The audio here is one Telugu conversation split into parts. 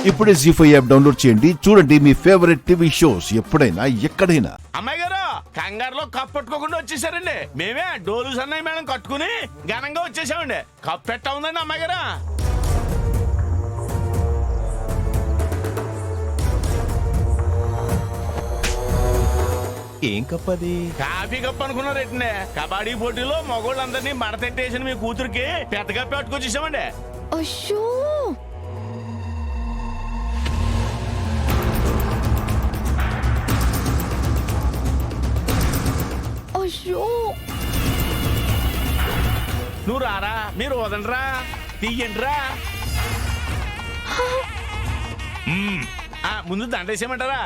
ఇప్పుడే జీ5 యాప్ డౌన్లోడ్ చేయండి. చూడండి మీ ఫేవరెట్ టీవీ షోస్ ఎప్పుడైనా ఎక్కడైనా. అమ్మాయి గారు కంగారులో కప్పు పట్టుకోకుండా వచ్చేసారండి. మేమే డోలు సన్నాయి మేడం కట్టుకుని ఘనంగా వచ్చేసామండి. కప్పు పెట్టా ఉందండి అమ్మాయి గారు. ఏం కప్పది? కాఫీ కప్పు అనుకున్నారేంటండి? కబడ్డీ పోటీలో మగోళ్ళందరినీ మడతెట్టేసిన మీ కూతురికి పెద్ద కప్పు పట్టుకొచ్చేసామండి. అయ్యో అయ్యో నువ్వు రారా, మీరు వదలరా, తీయండిరా. ముందు దండేసేయమంటారా?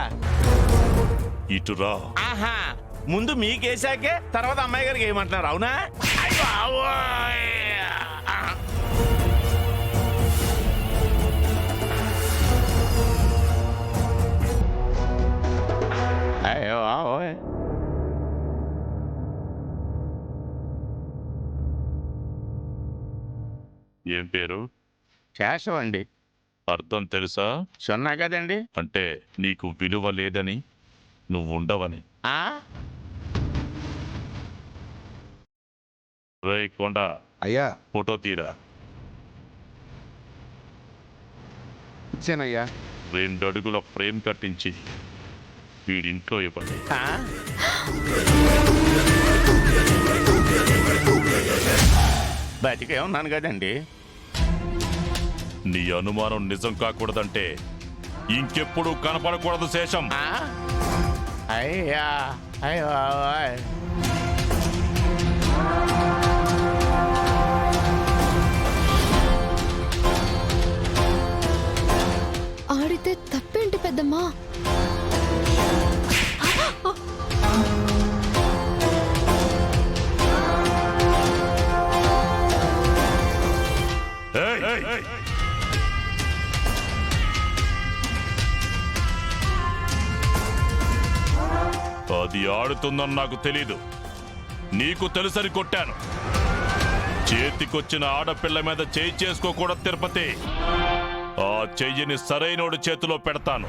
ఇటురా. ఆహా, ముందు మీకేసాకే తర్వాత అమ్మాయి గారికి ఏమంటున్నారు, అవునా? అయ్యో బాబోయ్. అయ్యో బాబోయ్. ఏం పేరు? శేషం అండి. అర్థం తెలుసా? సున్నా కదండి. అంటే నీకు విలువ లేదని, నువ్వు ఉండవని. రేయ్ కొండ, అయ్యా ఫోటో తీరా. ఇచ్చానయ్యా. 2 అడుగుల ఫ్రేమ్ కట్టించి వీడింట్లో ఇవ్వండి. బతికే ఉన్నాను కదండి. నీ అనుమానం నిజం కాకూడదంటే ఇంకెప్పుడు కనపడకూడదు శేషం. అయ్యా అయ్యో. ఆడితే తప్పేంటి పెద్దమ్మా? ఏయ్, ఏయ్, ఏయ్. అది ఆడుతుందని నాకు తెలీదు. నీకు తెలుసని కొట్టాను. చేతికొచ్చిన ఆడపిల్ల మీద చేయి చేసుకోకూడదు తిరుపతి. ఆ చెయ్యిని సరైనోడి చేతిలో పెడతాను.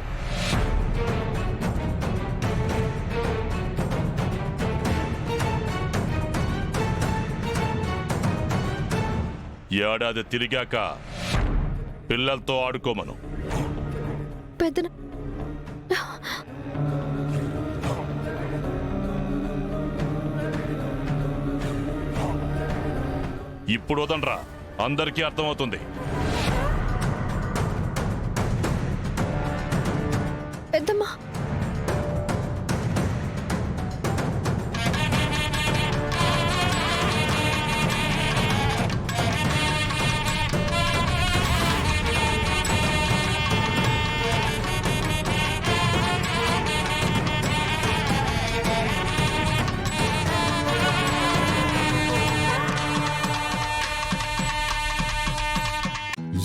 ఏడాది తిరిగాక పిల్లలతో ఆడుకోమను. పెద్దన ఇప్పుడు వదనరా, అందరికీ అర్థమవుతుంది. పెద్దమ్మా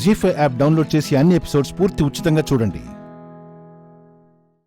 జీ5 యాప్ డౌన్లోడ్ చేసి అన్ని ఎపిసోడ్స్ పూర్తి ఉచితంగా చూడండి.